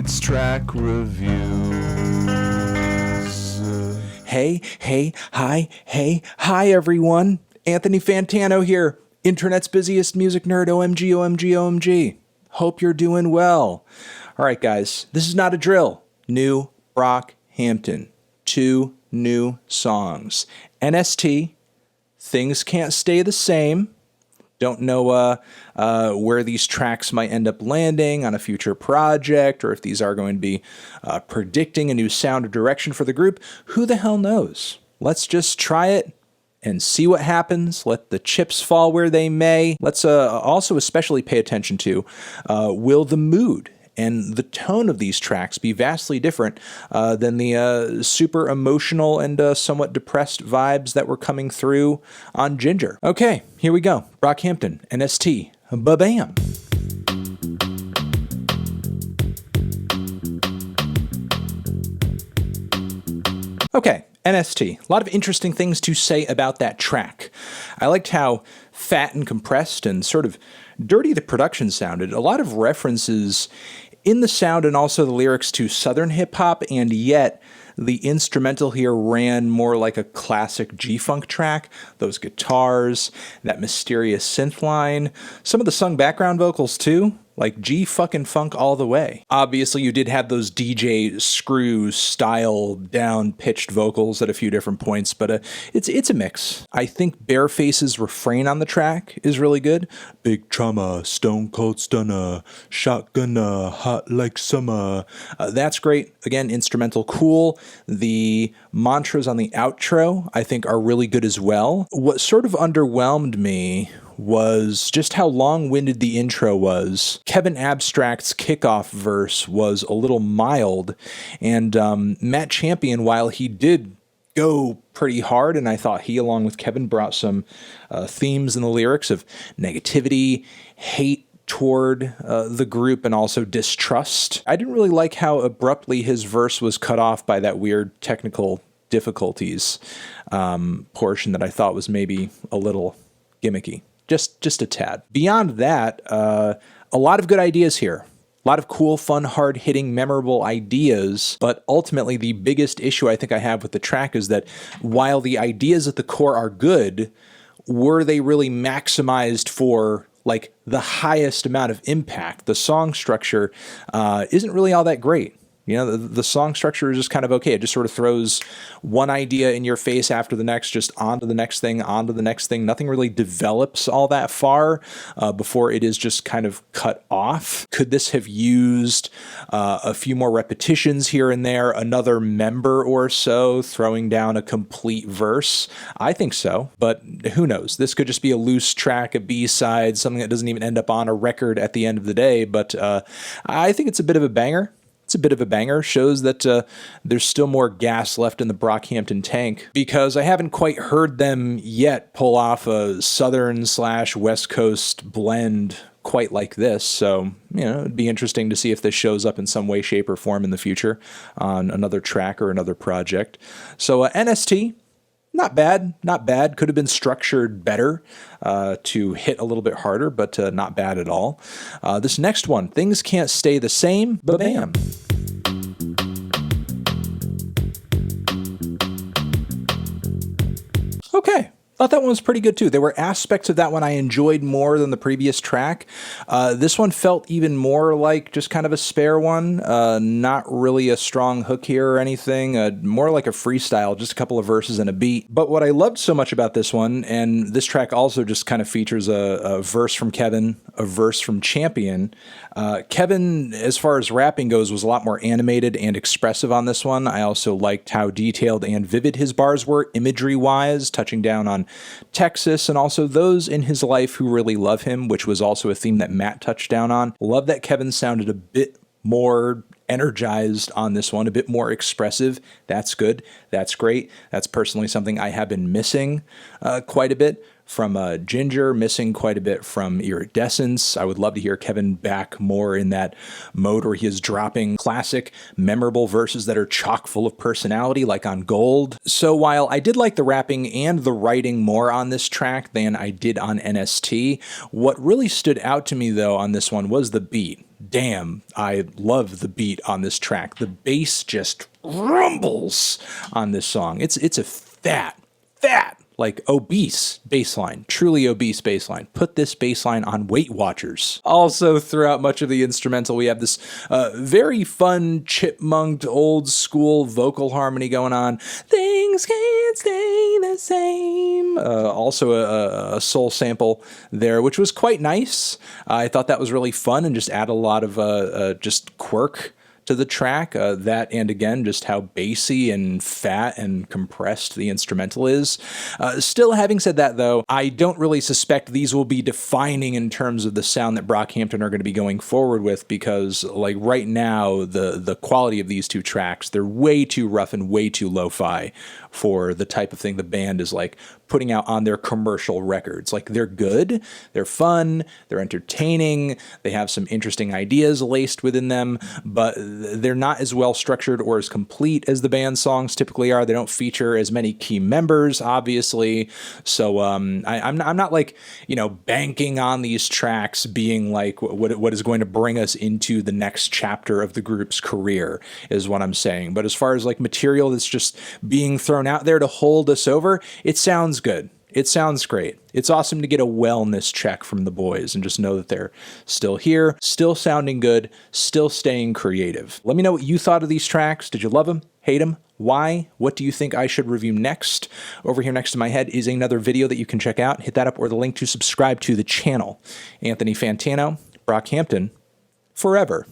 It's track reviews. Hi everyone. Anthony Fantano here. Internet's busiest music nerd, OMG. Hope you're doing well. All right, guys, this is not a drill. New Brockhampton. 2 new songs. N.S.T, Things Can't Stay the Same. Don't know where these tracks might end up landing on a future project, or if these are going to be predicting a new sound or direction for the group. Who the hell knows? Let's just try it and see what happens. Let the chips fall where they may. Let's also especially pay attention to, will the mood and the tone of these tracks be vastly different than the super emotional and somewhat depressed vibes that were coming through on Ginger. Okay, here we go. Brockhampton, N.S.T, ba-bam. Okay, N.S.T, a lot of interesting things to say about that track. I liked how fat and compressed and sort of dirty the production sounded. A lot of references in the sound and also the lyrics to Southern hip-hop, and yet the instrumental here ran more like a classic G-Funk track. Those guitars, that mysterious synth line, some of the sung background vocals too, like G-fucking-funk all the way. Obviously, you did have those DJ Screw style down-pitched vocals at a few different points, but it's a mix. I think Bareface's refrain on the track is really good. Big trauma, stone cold stunner, shotgunner, hot like summer. That's great. Again, instrumental cool. The mantras on the outro, I think, are really good as well. What sort of underwhelmed me was just how long-winded the intro was. Kevin Abstract's kickoff verse was a little mild, and Matt Champion, while he did go pretty hard, and I thought he, along with Kevin, brought some themes in the lyrics of negativity, hate toward the group, and also distrust. I didn't really like how abruptly his verse was cut off by that weird technical difficulties portion that I thought was maybe a little gimmicky. Just a tad. Beyond that, a lot of good ideas here. A lot of cool, fun, hard-hitting, memorable ideas, but ultimately the biggest issue I think I have with the track is that while the ideas at the core are good, were they really maximized for like the highest amount of impact? The song structure isn't really all that great. You know, the song structure is just kind of okay. It just sort of throws one idea in your face after the next, just onto the next thing, onto the next thing. Nothing really develops all that far before it is just kind of cut off. Could this have used a few more repetitions here and there, another member or so throwing down a complete verse? I think so, but who knows? This could just be a loose track, a B-side, something that doesn't even end up on a record at the end of the day, but I think it's a bit of a banger. It's a bit of a banger, shows that there's still more gas left in the Brockhampton tank, because I haven't quite heard them yet pull off a Southern/West Coast blend quite like this. So, you know, it'd be interesting to see if this shows up in some way, shape, or form in the future on another track or another project. So N.S.T, not bad. Could have been structured better to hit a little bit harder, but not bad at all. This next one, Things Can't Stay the Same, ba-bam. Okay. Thought that one was pretty good too. There were aspects of that one I enjoyed more than the previous track. This one felt even more like just kind of a spare one. Not really a strong hook here or anything. More like a freestyle, just a couple of verses and a beat. But what I loved so much about this one, and this track also just kind of features a verse from Kevin, a verse from Champion. Kevin, as far as rapping goes, was a lot more animated and expressive on this one. I also liked how detailed and vivid his bars were, imagery-wise, touching down on Texas and also those in his life who really love him, which was also a theme that Matt touched down on. Love that Kevin sounded a bit more energized on this one, a bit more expressive. That's good. That's great. That's personally something I have been missing quite a bit from Ginger, missing quite a bit from Iridescence. I would love to hear Kevin back more in that mode where he is dropping classic, memorable verses that are chock full of personality, like on Gold. So while I did like the rapping and the writing more on this track than I did on N.S.T, what really stood out to me, though, on this one was the beat. damn, I love the beat on this track. The bass just rumbles on this song. It's a fat, like obese bass line, truly obese bass line. Put this bass line on Weight Watchers. Also, throughout much of the instrumental, we have this very fun, chipmunked, old school vocal harmony going on. Things can't stay the same. Also, a soul sample there, which was quite nice. I thought that was really fun and just add a lot of just quirk to the track, that and again, just how bassy and fat and compressed the instrumental is. Still, having said that though, I don't really suspect these will be defining in terms of the sound that Brockhampton are going to be going forward with, because like right now, the quality of these two tracks, they're way too rough and way too lo-fi for the type of thing the band is like putting out on their commercial records. Like they're good, they're fun, they're entertaining, they have some interesting ideas laced within them, but they're not as well structured or as complete as the band's songs typically are. They don't feature as many key members, obviously. So I'm not like, banking on these tracks being like what is going to bring us into the next chapter of the group's career is what I'm saying. But as far as like material that's just being thrown out there to hold us over, it sounds good. It sounds great. It's awesome to get a wellness check from the boys and just know that they're still here, still sounding good, still staying creative. Let me know what you thought of these tracks. Did you love them? Hate them? Why? What do you think I should review next? Over here next to my head is another video that you can check out. Hit that up or the link to subscribe to the channel. Anthony Fantano, Brockhampton, forever.